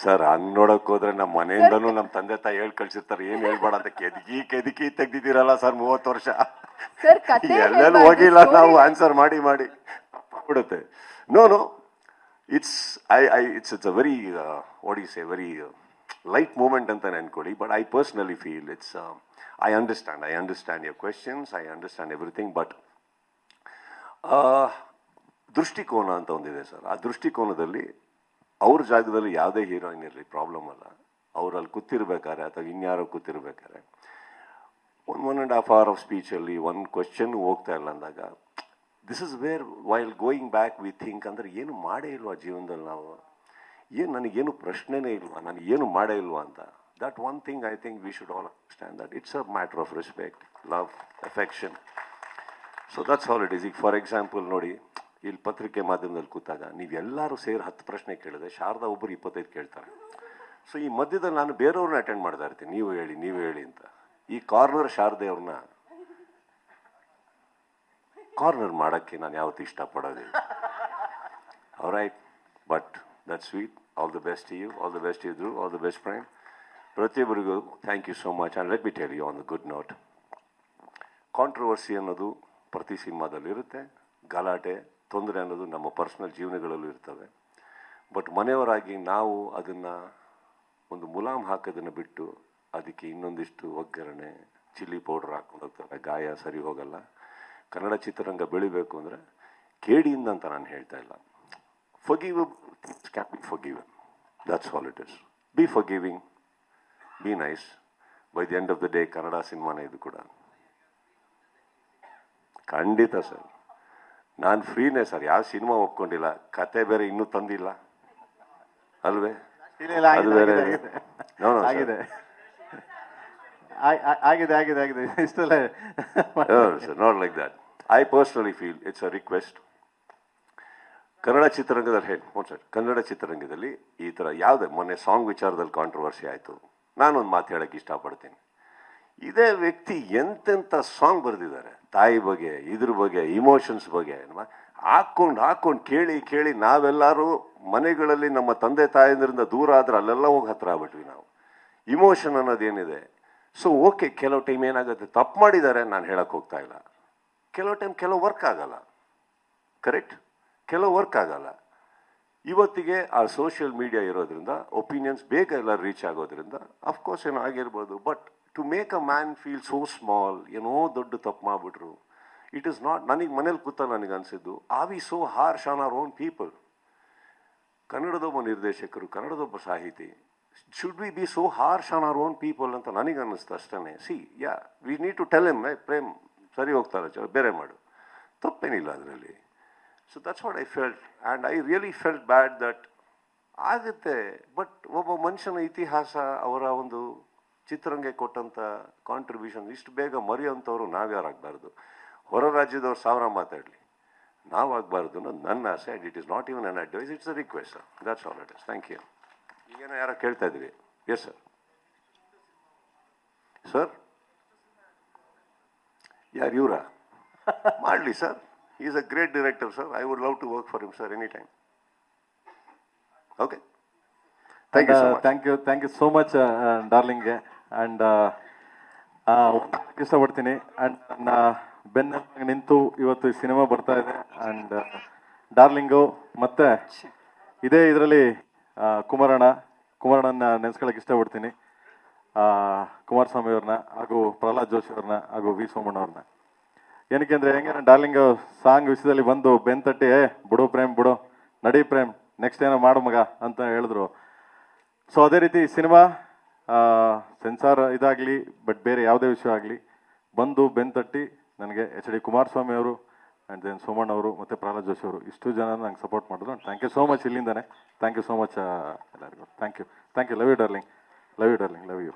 Sir ಹಂಗ್ ನೋಡಕ್ ಹೋದ್ರೆ ನಮ್ಮ ಮನೆಯಿಂದನೂ ನಮ್ಮ ತಂದೆ ತಾಯಿ ಹೇಳ್ ಕಳ್ಸಿರ್ತಾರೆ, ಏನ್ ಹೇಳ್ಬೇಡ ಅಂತ. ಕೆದಕಿ ತೆಗ್ದಿದ್ದೀರಲ್ಲ ಸರ್ 30 ವರ್ಷ. ಎಲ್ಲೆಲ್ಲೂ ಹೋಗಿಲ್ಲ ನಾವು ಆನ್ಸರ್ ಮಾಡಿ ಬಿಡುತ್ತೆ. No it's it's a very what you say very light moment ಅಂತಾನೆ ಅನ್ಕೊಳ್ಳಿ. But I personally feel it's I understand your questions, I understand everything, but ದೃಷ್ಟಿಕೋನ ಅಂತ ಒಂದಿದೆ ಸರ್. ಆ ದೃಷ್ಟಿಕೋನದಲ್ಲಿ ಅವ್ರ ಜಾಗದಲ್ಲಿ ಯಾವುದೇ ಹೀರೋಯಿನ್ ಇರಲಿ ಪ್ರಾಬ್ಲಮ್ ಅಲ್ಲ. ಅವರಲ್ಲಿ ಕೂತಿರ್ಬೇಕಾರೆ ಅಥವಾ ಇನ್ಯಾರೋ ಕೂತಿರ್ಬೇಕಾರೆ 1.5 hour ಆಫ್ ಸ್ಪೀಚಲ್ಲಿ ಒಂದು ಕ್ವೆಶ್ಚನ್ ಹೋಗ್ತಾ ಇಲ್ಲ ಅಂದಾಗ, this is where while going back we think, ಅಂದರೆ ಏನು ಮಾಡೇ ಇಲ್ವಾ ಜೀವನದಲ್ಲಿ ನಾವು, ಏನು ನನಗೇನು ಪ್ರಶ್ನೆನೇ ಇಲ್ವಾ, ನನಗೇನು ಮಾಡೇ ಇಲ್ವಾ ಅಂತ. That one thing I think we should all understand, that it's a matter of respect, love, affection. So that's all it is. For example, ನೋಡಿ, ಇಲ್ಲಿ ಪತ್ರಿಕೆ ಮಾಧ್ಯಮದಲ್ಲಿ ಕೂತಾಗ ನೀವೆಲ್ಲರೂ ಸೇರಿ 10 ಪ್ರಶ್ನೆ ಕೇಳಿದೆ, ಶಾರದಾ ಒಬ್ಬರು 25 ಕೇಳ್ತಾರೆ. ಸೊ ಈ ಮಧ್ಯದಲ್ಲಿ ನಾನು ಬೇರೆಯವ್ರನ್ನ ಅಟೆಂಡ್ ಮಾಡ್ತಾ ಇರ್ತೀನಿ, ನೀವು ಹೇಳಿ ಅಂತ. ಈ ಕಾರ್ನರ್ ಶಾರದೆ ಅವ್ರನ್ನ ಕಾರ್ನರ್ ಮಾಡೋಕ್ಕೆ ನಾನು ಯಾವತ್ತೂ ಇಷ್ಟಪಡೋದಿಲ್ಲ. Alright, but that's sweet. All the best to you, all the best to you, all the best friend. ಪ್ರತಿಯೊಬ್ಬರಿಗೂ thank you so much. And let me tell you on the good note, controversy ಅನ್ನೋದು ಪ್ರತಿ ಸಿನಿಮಾದಲ್ಲಿರುತ್ತೆ, ಗಲಾಟೆ ತೊಂದರೆ ಅನ್ನೋದು ನಮ್ಮ personal ಜೀವನಗಳಲ್ಲೂ ಇರ್ತವೆ. But ಮನೆಯವರಾಗಿ ನಾವು ಅದನ್ನು ಒಂದು ಮುಲಾಮ್ ಹಾಕೋದನ್ನು ಬಿಟ್ಟು ಅದಕ್ಕೆ ಇನ್ನೊಂದಿಷ್ಟು ಒಗ್ಗರಣೆ, ಚಿಲ್ಲಿ ಪೌಡ್ರ್ ಹಾಕೊಂಡು ಹೋಗ್ತಾರೆ, ಗಾಯ ಸರಿ ಹೋಗಲ್ಲ. ಕನ್ನಡ ಚಿತ್ರರಂಗ ಬೆಳಿಬೇಕು ಅಂದರೆ ಕೇಡಿಯಿಂದ ಅಂತ ನಾನು ಹೇಳ್ತಾ ಇಲ್ಲ. Forgive can be forgiven, that's all it is. Be forgiving, be nice. By the end of the day Kannada ಸಿನಿಮಾನೇ ಇದು ಕೂಡ. ಖಂಡಿತ ಸರ್, ನಾನು ಫ್ರೀನೇ ಸರ್, ಯಾವ ಸಿನಿಮಾ ಒಪ್ಕೊಂಡಿಲ್ಲ. ಕತೆ ಬೇರೆ ಇನ್ನೂ ತಂದಿಲ್ಲ ಅಲ್ವೇ, ಅದು ಬೇರೆ ಆಗಿದೆ ಇಷ್ಟಲ್ಲ sir. Not like that. I personally feel it's a request. Kannada ಚಿತ್ರರಂಗದಲ್ಲಿ ಕನ್ನಡ ಚಿತ್ರರಂಗದಲ್ಲಿ ಈ ಥರ ಯಾವುದೇ, ಮೊನ್ನೆ ಸಾಂಗ್ ವಿಚಾರದಲ್ಲಿ ಕಾಂಟ್ರವರ್ಸಿ ಆಯಿತು. ನಾನೊಂದು ಮಾತು ಹೇಳೋಕ್ಕೆ ಇಷ್ಟಪಡ್ತೀನಿ. ಇದೇ ವ್ಯಕ್ತಿ ಎಂತೆಂಥ ಸಾಂಗ್ ಬರೆದಿದ್ದಾರೆ, ತಾಯಿ ಬಗ್ಗೆ, ಇದ್ರ ಬಗ್ಗೆ, ಇಮೋಷನ್ಸ್ ಬಗ್ಗೆ ಹಾಕ್ಕೊಂಡು ಕೇಳಿ ನಾವೆಲ್ಲರೂ ಮನೆಗಳಲ್ಲಿ ನಮ್ಮ ತಂದೆ ತಾಯಂದ್ರಿಂದ ದೂರ ಆದ್ರೆ ಅಲ್ಲೆಲ್ಲ ಹೋಗಿ ಹತ್ರ ಆಗ್ಬಿಟ್ವಿ ನಾವು. ಇಮೋಷನ್ ಅನ್ನೋದೇನಿದೆ. ಸೊ ಓಕೆ, ಕೆಲವು ಟೈಮ್ ಏನಾಗುತ್ತೆ, ತಪ್ಪು ಮಾಡಿದ್ದಾರೆ, ನಾನು ಹೇಳಕ್ಕೆ ಹೋಗ್ತಾ ಇಲ್ಲ. ಕೆಲವು ಟೈಮ್ ಕೆಲವು ವರ್ಕ್ ಆಗಲ್ಲ, ಕರೆಕ್ಟ್, ಕೆಲವು ವರ್ಕ್ ಆಗಲ್ಲ. ಇವತ್ತಿಗೆ ಆ ಸೋಷಿಯಲ್ ಮೀಡಿಯಾ ಇರೋದ್ರಿಂದ ಒಪಿನಿಯನ್ಸ್ ಬೇಗ ಎಲ್ಲ ರೀಚ್ ಆಗೋದ್ರಿಂದ ಅಫ್ಕೋರ್ಸ್ ಏನೋ ಆಗಿರ್ಬೋದು. But to make a man feel so small, ಏನೋ ದೊಡ್ಡ ತಪ್ಪು ಮಾಡಿಬಿಟ್ರು, ಇಟ್ ಇಸ್ ನಾಟ್. ನನಗೆ ಮನೇಲಿ ಕೂತ ನನಗೆ ಅನಿಸಿದ್ದು, are we so harsh on our own people? ಕನ್ನಡದೊಬ್ಬ ನಿರ್ದೇಶಕರು, ಕನ್ನಡದೊಬ್ಬ ಸಾಹಿತಿ, should we be so harsh on our own people ಅಂತ ನನಗೆ ಅನ್ನಿಸ್ತು ಅಷ್ಟೇ. See ya, we need to tell him, Prem ಸರಿ ಹೋಗ್ತಾರೆ, ಬೇರೆ ಮಾಡು, ತಪ್ಪೇನಿಲ್ಲ ಅದರಲ್ಲಿ. So that's what I felt, and I really felt bad that ಆಗುತ್ತೆ. ಬಟ್ ಒಬ್ಬ ಮನುಷ್ಯನ ಇತಿಹಾಸ, ಅವರ ಒಂದು ಚಿತ್ರರಂಗಕ್ಕೆ ಕೊಟ್ಟಂಥ ಕಾಂಟ್ರಿಬ್ಯೂಷನ್ ಇಷ್ಟು ಬೇಗ ಮರೆಯುವಂಥವ್ರು ನಾವ್ಯಾರಾಗಬಾರ್ದು. ಹೊರ ರಾಜ್ಯದವ್ರು 1000 ಮಾತಾಡಲಿ, ನಾವಾಗಬಾರ್ದು ಅನ್ನೋದು ನನ್ನ ಆಸೆ. And it is not even an advice, it's a request. That's all it is. Thank you. ಈಗೇನೋ ಯಾರೋ ಕೇಳ್ತಾ ಇದ್ರಿ. Yes sir. ಸರ್ ಯಾರು ಇವರ ಮಾಡಲಿ sir. He is a great director, sir. I would love to work for him, sir, anytime. Okay. Thank you so much. Thank you so much, darling. And ಇಷ್ಟಪಡ್ತೀನಿ. And ಬೆನ್ನ ನಿಂತು ಇವತ್ತು ಈ cinema ಬರ್ತಾ ಇದೆ. ಆ್ಯಂಡ್ ಡಾರ್ಲಿಂಗು ಮತ್ತೆ ಇದೇ ಇದರಲ್ಲಿ ಕುಮಾರಣ್ಣನ ನೆನೆಸ್ಕೊಳ್ಳೋಕೆ ಇಷ್ಟಪಡ್ತೀನಿ. ಕುಮಾರಸ್ವಾಮಿ ಅವ್ರನ್ನ, ಹಾಗೂ ಪ್ರಹ್ಲಾದ್ ಜೋಶಿ ಅವ್ರನ್ನ, ಹಾಗೂ ವಿ ಸೋಮಣ್ಣ ಅವ್ರನ್ನ. ಏನಕ್ಕೆ ಅಂದರೆ, ಹೆಂಗೆ ಡಾರ್ಲಿಂಗ್ ಸಾಂಗ್ ವಿಷಯದಲ್ಲಿ ಬಂದು ಬೆನ್ ತಟ್ಟಿ, ಬಿಡು ಪ್ರೇಮ್ ಬಿಡು, ನಡಿ ಪ್ರೇಮ್, ನೆಕ್ಸ್ಟ್ ಏನೋ ಮಾಡು ಮಗ ಅಂತ ಹೇಳಿದ್ರು. ಸೊ ಅದೇ ರೀತಿ ಸಿನಿಮಾ ಸೆನ್ಸಾರ್ ಇದಾಗಲಿ, ಬಟ್ ಬೇರೆ ಯಾವುದೇ ವಿಷಯ ಆಗಲಿ ಬಂದು ಬೆನ್ ತಟ್ಟಿ ನನಗೆ ಎಚ್ ಡಿ ಕುಮಾರಸ್ವಾಮಿ ಅವರು, ಆ್ಯಂಡ್ ದೆನ್ ಸೋಮಣ್ಣ ಅವರು ಮತ್ತು ಪ್ರಹ್ಲಾದ್ ಜೋಶಿ ಅವರು ಇಷ್ಟು ಜನ ನಂಗೆ ಸಪೋರ್ಟ್ ಮಾಡಿದ್ರು. Thank you so much. ಇಲ್ಲಿಂದಾನೆ ಥ್ಯಾಂಕ್ ಯು ಸೋ ಮಚ್ ಎಲ್ಲರಿಗೂ. Thank you. Love you darling, love you darling, love you.